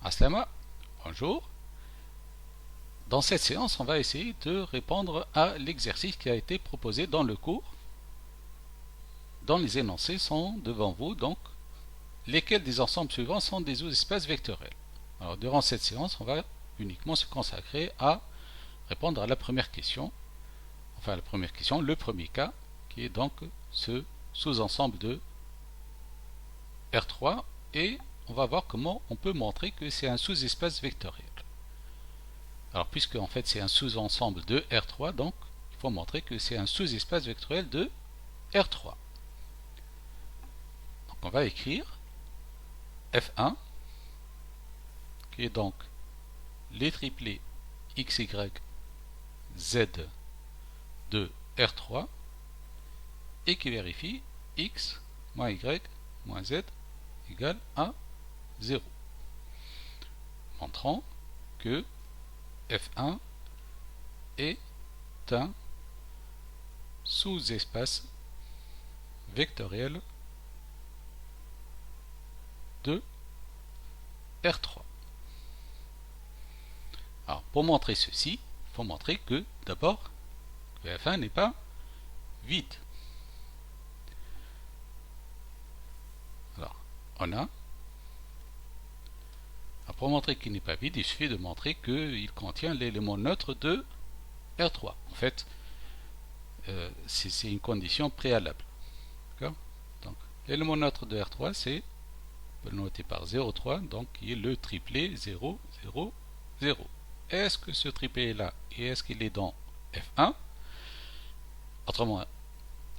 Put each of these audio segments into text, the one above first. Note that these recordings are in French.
Aslama, bonjour. Dans cette séance, on va essayer de répondre à l'exercice qui a été proposé dans le cours, dont les énoncés sont devant vous, donc lesquels des ensembles suivants sont des sous-espaces vectoriels. Alors, durant cette séance, on va uniquement se consacrer à répondre à la première question, le premier cas, qui est donc ce sous-ensemble de R3, et on va voir comment on peut montrer que c'est un sous-espace vectoriel. Alors, puisque en fait c'est un sous-ensemble de R3, donc il faut montrer que c'est un sous-espace vectoriel de R3. Donc on va écrire F1, qui est donc les triplés x, y, z de R3, et qui vérifie x moins y moins z égale à 0. Montrant que F1 est un sous-espace vectoriel de R3. Alors, pour montrer ceci, il faut montrer que, d'abord, que F1 n'est pas vide. Alors, on a, pour montrer qu'il n'est pas vide, il suffit de montrer qu'il contient l'élément neutre de R3. En fait, c'est une condition préalable. D'accord? Donc, l'élément neutre de R3, c'est, on peut le noter par 0,3, donc qui est le triplet 0, 0, 0. Est-ce que ce triplet est là et est-ce qu'il est dans F1? Autrement,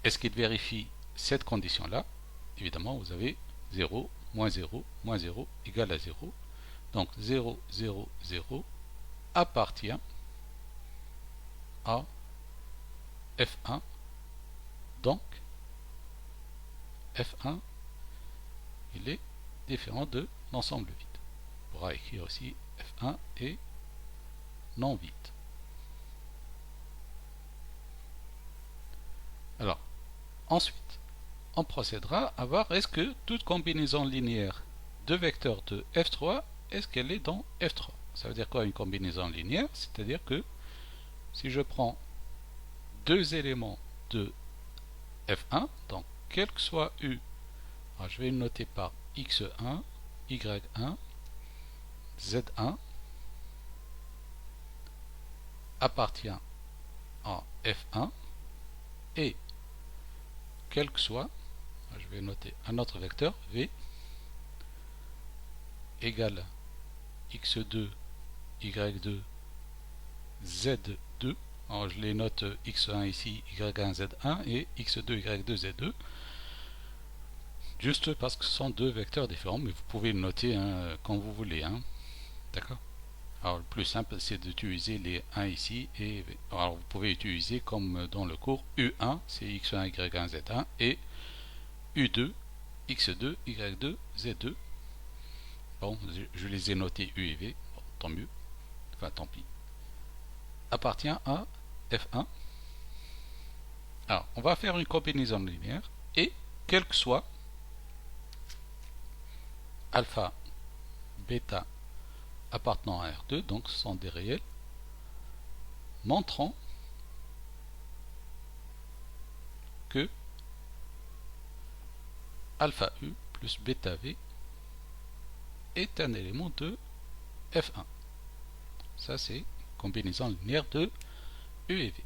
est-ce qu'il vérifie cette condition-là? Évidemment, vous avez 0, moins 0, moins 0 égale à 0. Donc 0, 0, 0 appartient à F1. Donc F1, il est différent de l'ensemble vide. On pourra écrire aussi F1 est non vide. Alors, ensuite, on procédera à voir est-ce que toute combinaison linéaire de vecteurs de F3, est-ce qu'elle est dans F3? Ça veut dire quoi une combinaison linéaire? C'est-à-dire que si je prends deux éléments de F1, donc quel que soit U, alors je vais le noter par x1, y1, z1, appartient à F1 et quel que soit, je vais noter un autre vecteur, V égale x2, y2, z2. Alors je les note x1 ici, y1, z1 et x2, y2, z2. Juste parce que ce sont deux vecteurs différents, mais vous pouvez le noter quand vous voulez. D'accord? Alors le plus simple c'est d'utiliser les 1 ici et alors vous pouvez utiliser comme dans le cours U1 c'est x1 y1 z1 et U2 x2 y2 z2. Bon, je les ai notés U et V, bon, tant mieux, enfin tant pis. Appartient à F1. Alors on va faire une combinaison linéaire et quel que soit alpha, bêta appartenant à R2, donc ce sont des réels, montrant que alpha U plus bêta V est un élément de F1. Ça c'est combinaison linéaire de U et V.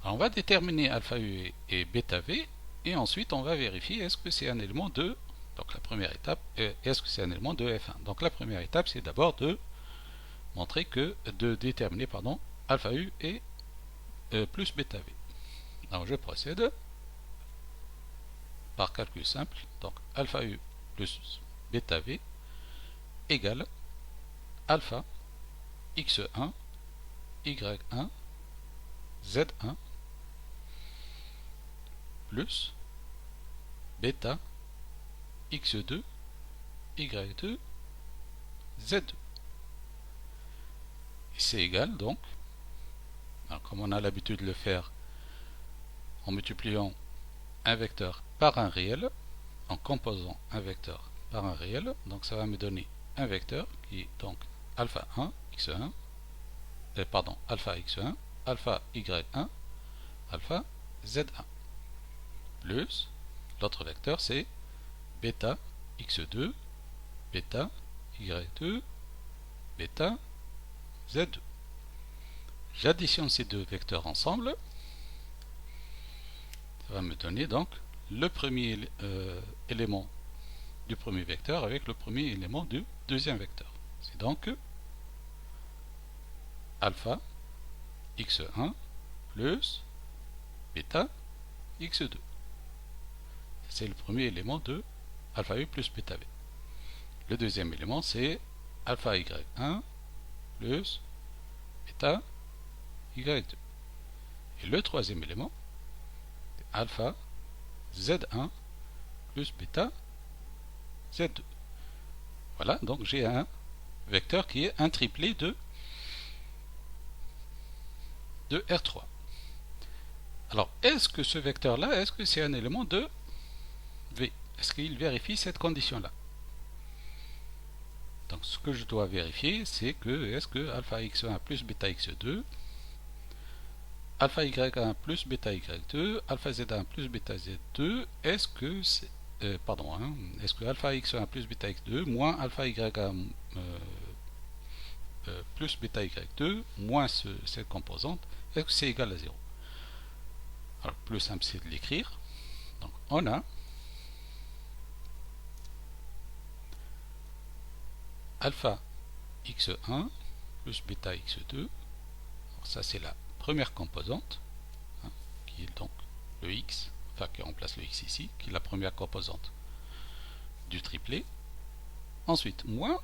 Alors on va déterminer alpha U et bêta V et ensuite on va vérifier est-ce que c'est un élément de, donc la première étape, est-ce que c'est un élément de F1. Donc la première étape c'est d'abord de montrer que, de déterminer pardon, alpha U et plus bêta V. Alors je procède par calcul simple, donc alpha U plus bêta V égale alpha x1, y1, z1 plus bêta x2, y2, z2. Et c'est égal donc, alors, comme on a l'habitude de le faire en multipliant un vecteur par un réel, en composant un vecteur par un réel, donc ça va me donner un vecteur qui est donc alpha 1 x1, alpha x1, alpha y1, alpha z1, plus l'autre vecteur c'est bêta x2, bêta y2, bêta z2. J'additionne ces deux vecteurs ensemble, ça va me donner donc le premier élément du premier vecteur avec le premier élément du deuxième vecteur. C'est donc alpha x1 plus bêta x2. C'est le premier élément de alpha u plus bêta v. Le deuxième élément c'est alpha y1 plus bêta y2. Et le troisième élément c'est alpha z1 plus bêta z2. Voilà, donc j'ai un vecteur qui est un triplet de R3. Alors, est-ce que ce vecteur-là, est-ce que c'est un élément de V? Est-ce qu'il vérifie cette condition-là? Donc, ce que je dois vérifier, c'est que est-ce que alpha x1 plus bêta x2, alpha y1 plus bêta y2, alpha z1 plus bêta z2, est-ce que c'est est-ce que alpha x1 plus bêta x2 moins alpha y1 plus bêta y2 moins cette composante, est-ce que c'est égal à 0? Alors, le plus simple c'est de l'écrire. Donc, on a alpha x1 plus bêta x2. Alors, ça c'est la première composante, hein, qui est donc le x, enfin qui remplace le x ici, qui est la première composante du triplet. Ensuite, moins,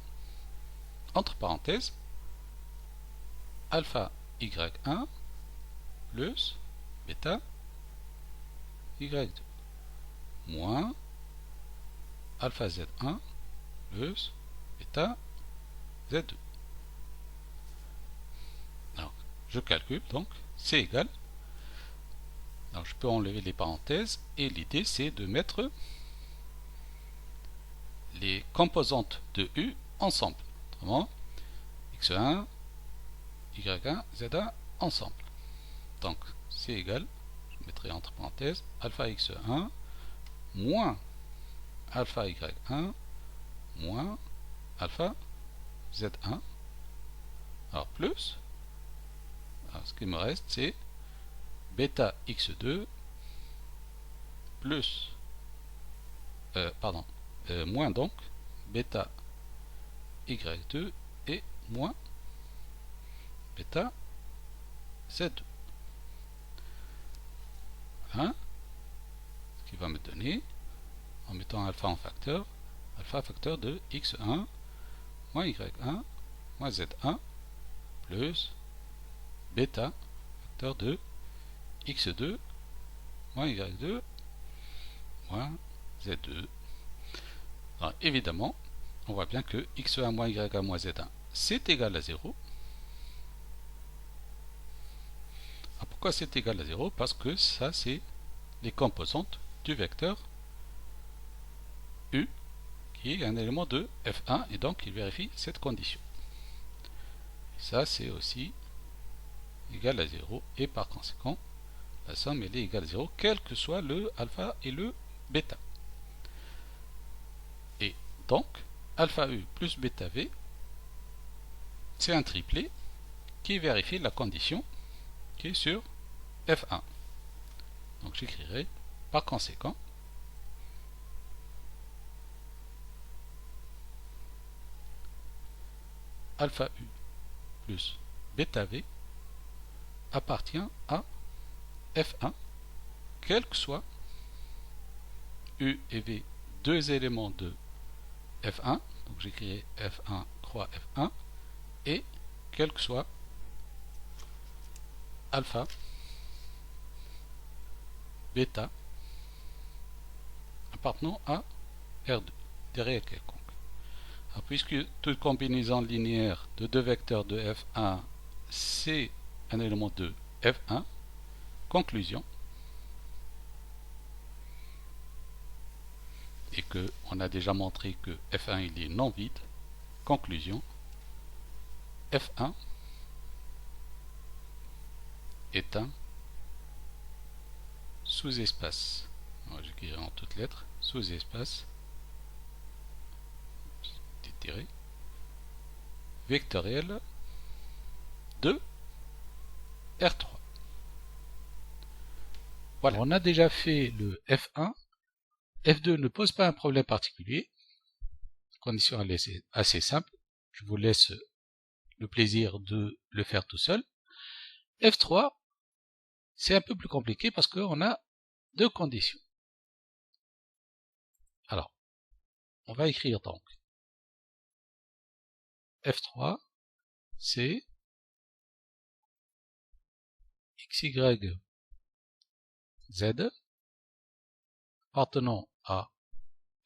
entre parenthèses, alpha y1 plus bêta y2 moins alpha z1 plus bêta z2. Alors, je calcule, donc c'est égal. Alors, je peux enlever les parenthèses et l'idée c'est de mettre les composantes de U ensemble. Autrement, x1, y1, z1 ensemble. Donc, c'est égal, je mettrai entre parenthèses, alpha x1 moins alpha y1 moins alpha z1. Alors, plus, alors, ce qui me reste, c'est bêta x2 plus, moins donc, bêta y2 et moins bêta z2. Voilà. Ce qui va me donner, en mettant alpha en facteur, alpha facteur de x1 moins y1 moins z1 plus bêta facteur de x2 moins y2 moins z2. Alors, évidemment, on voit bien que x1 moins y1 moins z1 c'est égal à 0. Alors, pourquoi c'est égal à 0? Parce que ça c'est les composantes du vecteur U qui est un élément de F1 et donc il vérifie cette condition. Et ça c'est aussi égal à 0 et par conséquent la somme elle est égale à 0 quel que soit le alpha et le bêta. Et donc alpha U plus bêta V c'est un triplet qui vérifie la condition qui est sur F1. Donc j'écrirai par conséquent alpha U plus bêta V appartient à F1 quel que soit U et V deux éléments de F1, donc j'écrirai F1 croix F1 et quel que soit alpha bêta appartenant à R2, des réels quelconques. Alors, puisque toute combinaison linéaire de deux vecteurs de F1 c'est un élément de F1, conclusion, et que on a déjà montré que F1 il est non vide, Conclusion, F1 est un sous-espace, j'écrirai en toutes lettres, sous-espace, vectoriel de R3. Voilà, on a déjà fait le F1. F2 ne pose pas un problème particulier. La condition est assez simple. Je vous laisse le plaisir de le faire tout seul. F3, c'est un peu plus compliqué parce qu'on a deux conditions. Alors, on va écrire donc F3, c'est xy z appartenant à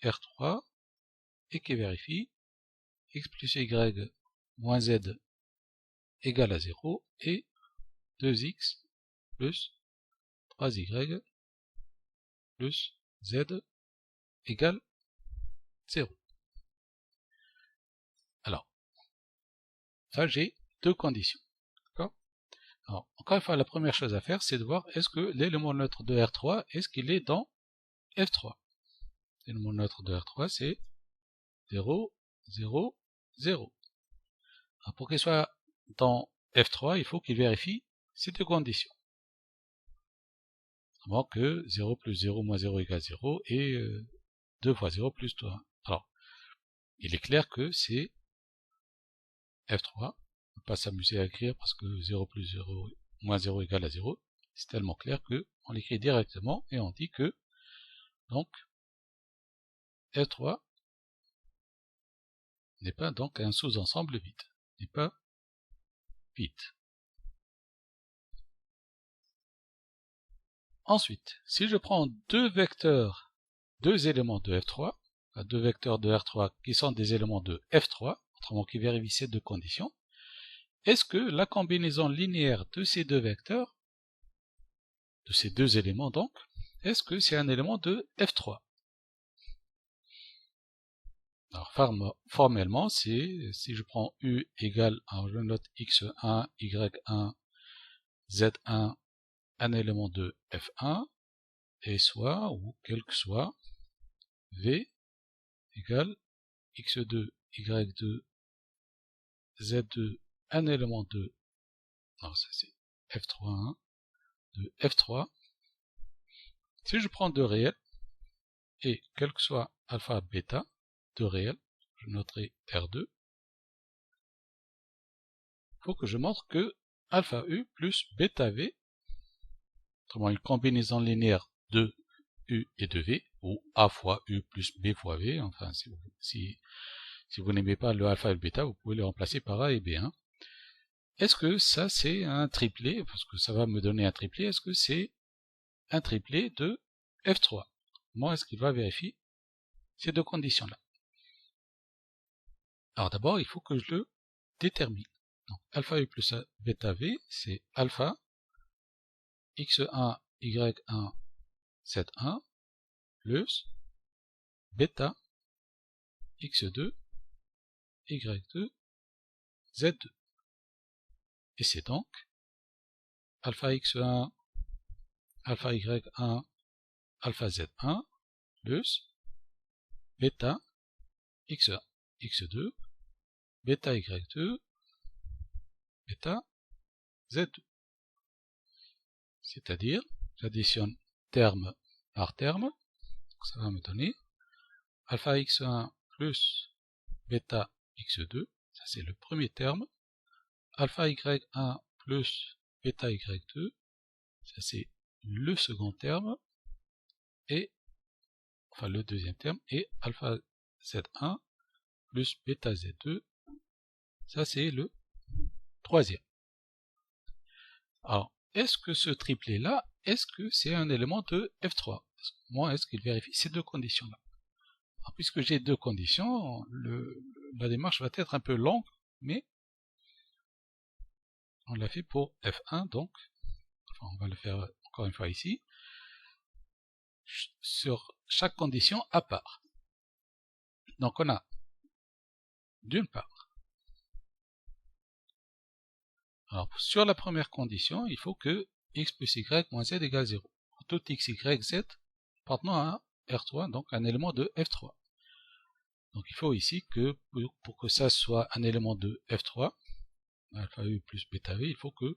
R3 et qui vérifie x plus y moins z égale à 0 et 2x plus 3y plus z égale 0. Alors, ça j'ai deux conditions. D'accord ? Alors, encore une fois, la première chose à faire, c'est de voir est-ce que l'élément neutre de R3, est-ce qu'il est dans F3. L'élément neutre de R3, c'est 0, 0, 0. Alors, pour qu'il soit dans F3, il faut qu'il vérifie ces deux conditions. Avant que 0 plus 0 moins 0 égale 0 et 2 fois 0 plus 3. Alors, il est clair que c'est F3. On ne va pas s'amuser à écrire parce que 0 plus 0 moins 0 égale à 0. C'est tellement clair qu'on l'écrit directement et on dit que donc F3 n'est pas donc un sous-ensemble vide. N'est pas vide. Ensuite, si je prends deux éléments de F3, deux vecteurs de R3 qui sont des éléments de F3, autrement qui vérifient ces deux conditions, est-ce que la combinaison linéaire de ces deux vecteurs, de ces deux éléments donc, est-ce que c'est un élément de F3? Alors formellement, si je prends U égale, alors je note x1, y1, z1, un élément de F1, et soit, ou quel que soit, V égale x2, y2, z2, un élément de, non ça c'est F3, de F3. Si je prends deux réels, et quel que soit alpha, bêta, deux réels, je noterai R2, il faut que je montre que alpha U plus bêta V, autrement une combinaison linéaire de U et de V, ou A fois U plus B fois V, enfin si vous n'aimez pas le alpha et le bêta, vous pouvez les remplacer par A et B. Est-ce que ça c'est un triplet, parce que ça va me donner un triplet, est-ce que c'est un triplet de F3? Comment est-ce qu'il va vérifier ces deux conditions-là? Alors d'abord, il faut que je le détermine. Donc alpha U plus bêta V, c'est alpha x1, y1, z1 plus bêta x2, y2, z2. Et c'est donc alpha x1, alpha y1, alpha z1 plus bêta x1, x2, bêta y2, bêta z2. C'est-à-dire, j'additionne terme par terme, ça va me donner alpha x1 plus bêta x2, ça c'est le premier terme, alpha y1 plus bêta y2, ça c'est le second terme, et enfin le deuxième terme, et alpha z1 plus bêta z2, ça c'est le troisième. Alors, est-ce que ce triplet-là, est-ce que c'est un élément de F3? Moi, est-ce qu'il vérifie ces deux conditions-là? Puisque j'ai deux conditions, la démarche va être un peu longue, mais on l'a fait pour F1, donc, enfin, on va le faire encore une fois ici, sur chaque condition à part. Donc on a, d'une part, Alors, sur la première condition, il faut que x plus y moins z égale 0. Tout x, y, z appartenant à R3, donc un élément de F3. Donc il faut ici que, pour que ça soit un élément de F3, alpha u plus bêta v, il faut que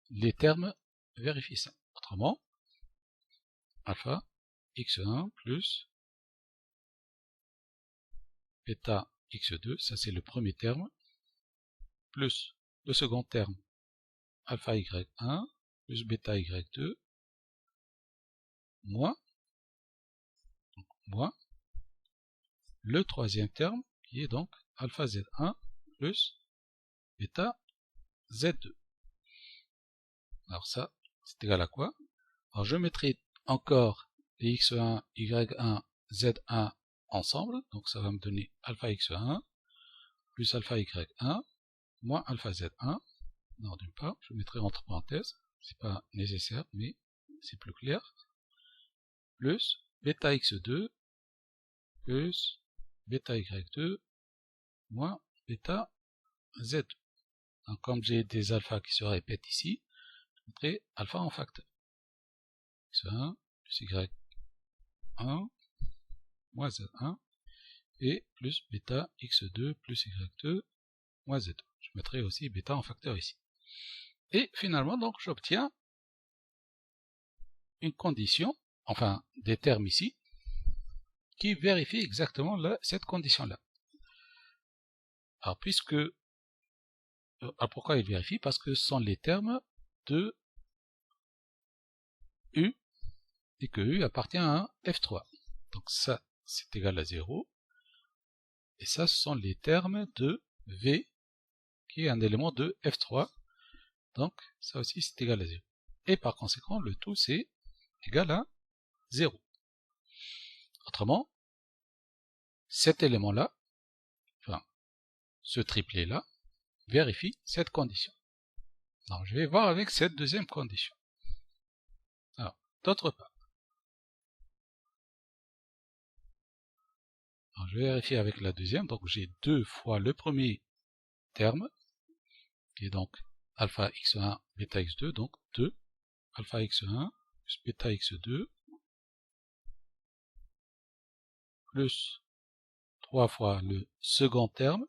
les termes vérifient ça. Autrement, alpha x1 plus bêta x2, ça c'est le premier terme, plus le second terme, alpha y1 plus bêta y2, moins le troisième terme, qui est donc alpha z1 plus bêta z2. Alors ça, c'est égal à quoi? Alors je mettrai encore les x1, y1, z1 ensemble, donc ça va me donner alpha x1 plus alpha y1 moins alpha z1. Non, d'une part, je mettrai entre parenthèses, c'est pas nécessaire, mais c'est plus clair, plus bêta x2 plus bêta y2 moins bêta z2. Donc, comme j'ai des alphas qui se répètent ici, je mettrai alpha en facteur. x1 plus y1 moins z1 et plus bêta x2 plus y2 moins z2. Je mettrai aussi bêta en facteur ici. Et finalement, donc, j'obtiens une condition, enfin des termes ici, qui vérifient exactement cette condition-là. Alors, pourquoi ils vérifient? Parce que ce sont les termes de U, et que U appartient à un F3. Donc ça, c'est égal à 0. Et ça, ce sont les termes de V, qui est un élément de F3. Donc, ça aussi, c'est égal à 0. Et par conséquent, le tout, c'est égal à 0. Autrement, cet élément-là, enfin, ce triplet-là, vérifie cette condition. Alors, je vais voir avec cette deuxième condition. Alors, d'autre part, alors, je vais vérifier avec la deuxième. Donc, j'ai 2 fois le premier terme, qui est donc alpha x1, bêta x2, donc 2, alpha x1 plus bêta x2, plus 3 fois le second terme,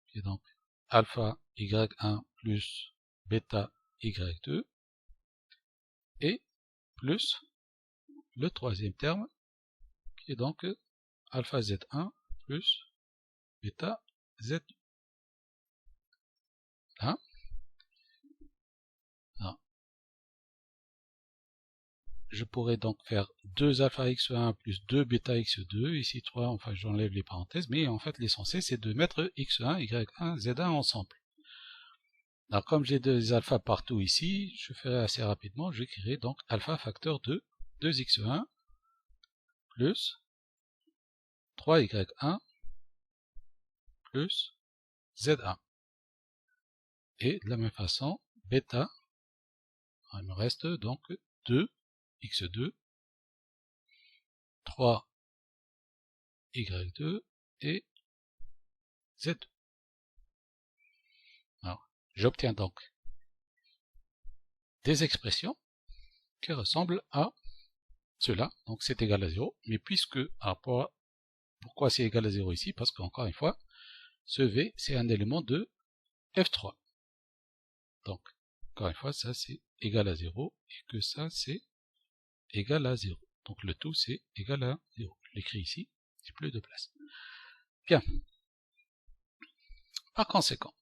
qui est donc alpha y1 plus bêta y2, et plus le troisième terme, qui est donc alpha z1 plus bêta z2. Hein? Je pourrais donc faire 2 alpha x1 plus 2 bêta x2, ici 3, enfin j'enlève les parenthèses, mais en fait l'essentiel c'est de mettre x1, y1, z1 ensemble. Alors comme j'ai des alphas partout ici, je ferai assez rapidement, j'écrirai donc alpha facteur de 2x1 plus 3y1 plus z1. Et de la même façon, bêta, il me reste donc 2x2, 3y2 et z2. Alors, j'obtiens donc des expressions qui ressemblent à cela, donc c'est égal à 0, mais puisque, pourquoi c'est égal à 0 ici? Parce qu'encore une fois, ce V, c'est un élément de F3. Donc, encore une fois, ça c'est égal à 0, et que ça c'est égal à 0. Donc le tout c'est égal à 0. Je l'écris ici, j'ai plus de place. Bien. Par conséquent,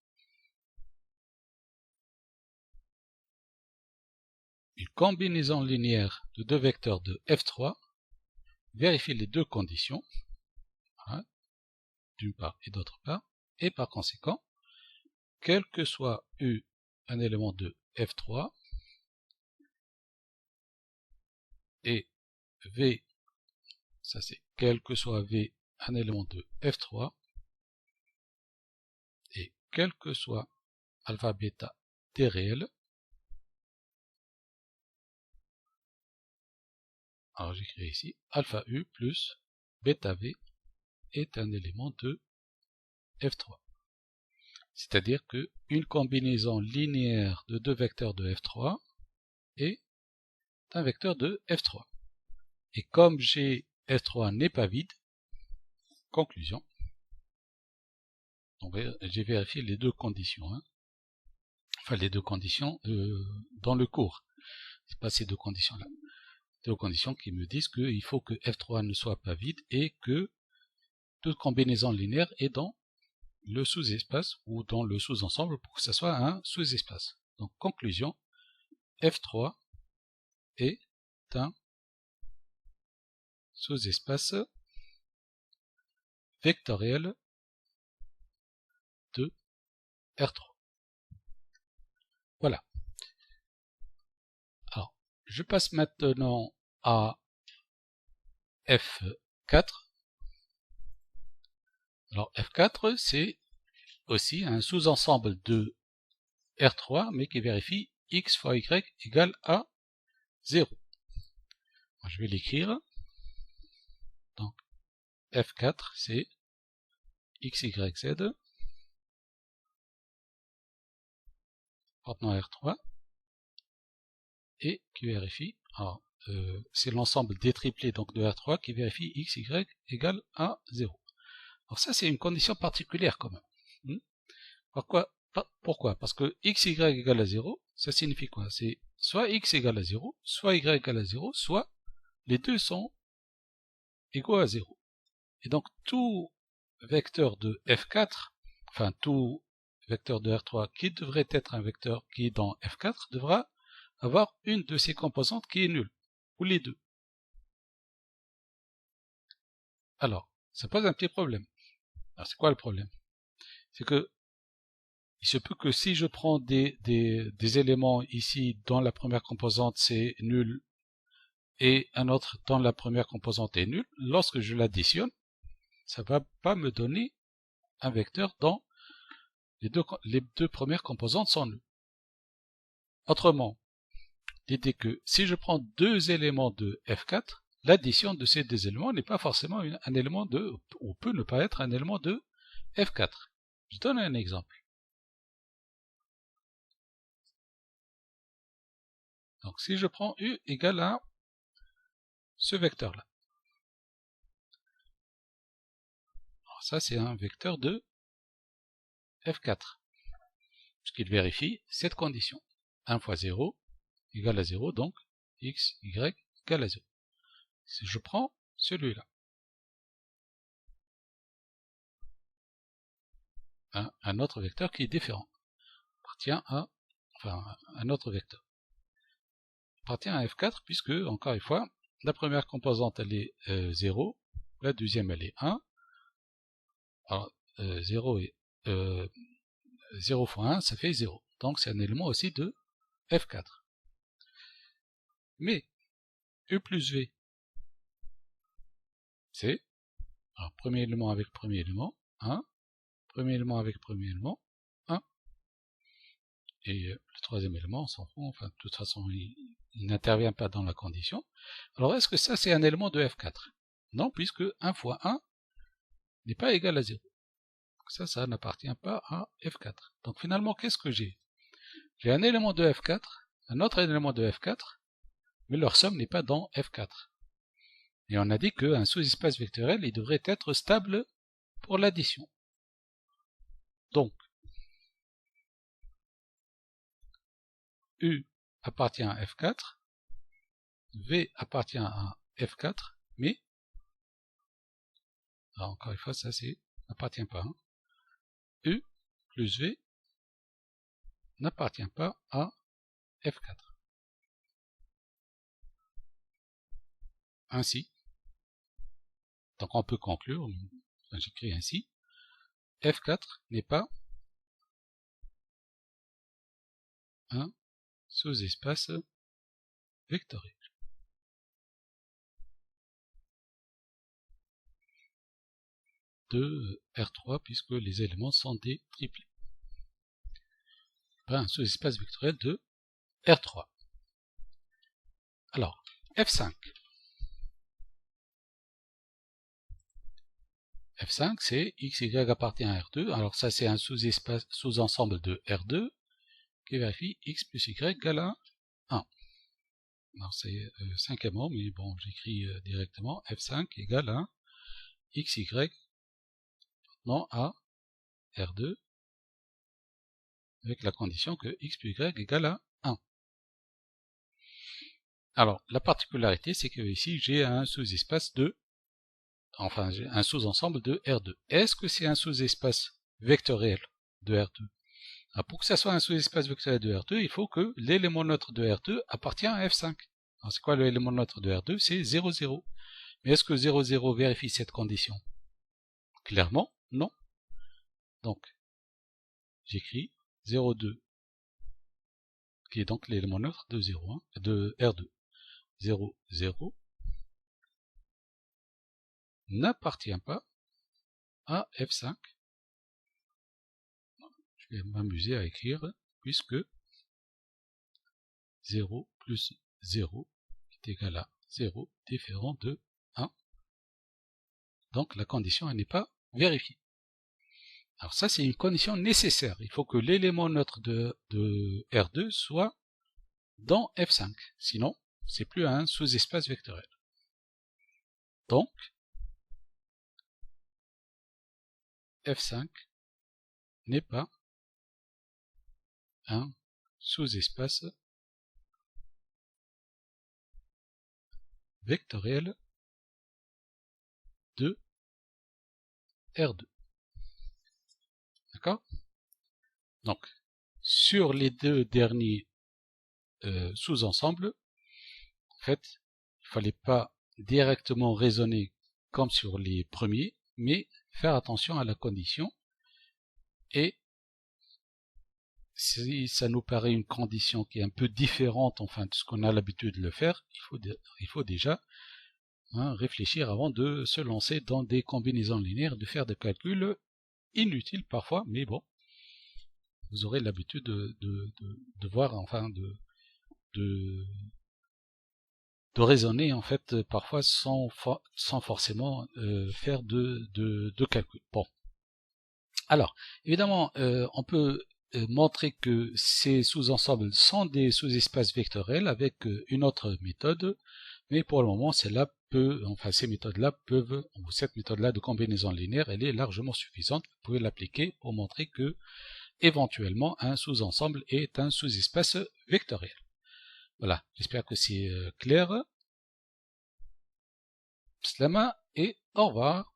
une combinaison linéaire de deux vecteurs de F3 vérifie les deux conditions, hein, d'une part et d'autre part, et par conséquent, quel que soit U un élément de F3, et V, ça c'est quel que soit V un élément de F3, et quel que soit alpha bêta T réel, alors j'écris ici, alpha U plus bêta V est un élément de F3. C'est-à-dire qu'une combinaison linéaire de deux vecteurs de f3 est un vecteur de f3. Et comme f3 n'est pas vide, conclusion, j'ai vérifié les deux conditions, hein. Enfin les deux conditions dans le cours, c'est pas ces deux conditions-là. Deux conditions qui me disent qu'il faut que f3 ne soit pas vide et que toute combinaison linéaire est dans le sous-espace ou dans le sous-ensemble pour que ce soit un sous-espace. Donc conclusion, f3 est un sous-espace vectoriel de R3. Voilà. Alors, je passe maintenant à F4. Alors, F4, c'est aussi un sous-ensemble de R3, mais qui vérifie x fois y égale à 0. Je vais l'écrire. Donc, F4, c'est x, y, z appartenant à R3 et qui vérifie, c'est l'ensemble des triplés donc de R3 qui vérifie x, y égale à 0. Alors ça c'est une condition particulière quand même. Pourquoi? Parce que x, y égale à 0, ça signifie quoi? C'est soit x égale à 0, soit y égale à 0, soit les deux sont égaux à 0. Et donc tout vecteur de f4, enfin tout vecteur de R3 qui devrait être un vecteur qui est dans f4 devra avoir une de ses composantes qui est nulle, ou les deux. Alors, ça pose un petit problème. Alors c'est quoi le problème? C'est que il se peut que si je prends des éléments ici dans la première composante c'est nul et un autre dans la première composante est nul, lorsque je l'additionne, ça va pas me donner un vecteur dont les deux premières composantes sont nulles. Autrement, l'idée que si je prends deux éléments de F4, l'addition de ces deux éléments n'est pas forcément un élément de, ou peut ne pas être un élément de F4. Je donne un exemple. Donc si je prends U égale à ce vecteur-là. Ça c'est un vecteur de F4, puisqu'il vérifie cette condition. 1 fois 0 égale à 0, donc x, y égale à 0. Si je prends celui-là, un autre vecteur qui est différent, appartient à, un autre vecteur, appartient à F4, puisque, encore une fois, la première composante elle est 0, la deuxième elle est 1, alors 0 et 0 fois 1, ça fait 0. Donc c'est un élément aussi de F4. Mais U plus V, c'est premier élément avec premier élément, 1, premier élément avec premier élément, 1, et le troisième élément, on s'en fout, enfin de toute façon il n'intervient pas dans la condition. Alors est-ce que ça c'est un élément de F4? Non, puisque 1 fois 1 n'est pas égal à 0. Donc ça n'appartient pas à F4. Donc finalement, qu'est-ce que j'ai? J'ai un élément de F4, un autre élément de F4, mais leur somme n'est pas dans F4. Et on a dit qu'un sous-espace vectoriel, il devrait être stable pour l'addition. Donc, U appartient à F4, V appartient à F4, mais, alors encore une fois, ça n'appartient pas. U plus V n'appartient pas à F4. Ainsi, donc on peut conclure, j'écris ainsi, F4 n'est pas un sous-espace vectoriel. De R3 puisque les éléments sont des triplés. Pas un sous-espace vectoriel de R3. Alors, F5. F5, c'est XY appartient à R2. Alors ça, c'est un sous-espace, sous-ensemble de R2 qui vérifie X plus Y égale à 1. Alors c'est cinquièmement, mais bon, j'écris directement F5 égale à XY non à R2 avec la condition que X plus Y égale à 1. Alors, la particularité, c'est que ici, j'ai un sous-espace de, enfin, j'ai un sous-ensemble de R2. Est-ce que c'est un sous-espace vectoriel de R2? Alors, pour que ça soit un sous-espace vectoriel de R2, il faut que l'élément neutre de R2 appartient à F5. Alors, c'est quoi l'élément neutre de R2? C'est 0, 0. Mais est-ce que 0, 0 vérifie cette condition? Clairement, non. Donc, j'écris 0, 2, qui est donc l'élément neutre de 0, hein, de R2. 0, 0 n'appartient pas à F5. Je vais m'amuser à écrire, puisque 0 plus 0 est égal à 0 différent de 1. Donc la condition n'est pas vérifiée. Alors ça, c'est une condition nécessaire. Il faut que l'élément neutre de R2 soit dans F5. Sinon, c'est plus un sous-espace vectoriel. Donc, F5 n'est pas un sous-espace vectoriel de R2. D'accord? Donc, sur les deux derniers sous-ensembles, en fait, il ne fallait pas directement raisonner comme sur les premiers, mais faire attention à la condition. Et si ça nous paraît une condition qui est un peu différente, enfin, de ce qu'on a l'habitude de le faire, il faut déjà réfléchir avant de se lancer dans des combinaisons linéaires, de faire des calculs inutiles parfois, mais bon, vous aurez l'habitude de voir, enfin, de raisonner en fait parfois sans forcément faire de calcul. Bon. Alors, évidemment, on peut montrer que ces sous-ensembles sont des sous-espaces vectoriels avec une autre méthode, mais pour le moment, celle-là peut, enfin ces méthodes-là peuvent, ou cette méthode-là de combinaison linéaire, elle est largement suffisante. Vous pouvez l'appliquer pour montrer que éventuellement un sous-ensemble est un sous-espace vectoriel. Voilà, j'espère que c'est clair. Slama et au revoir.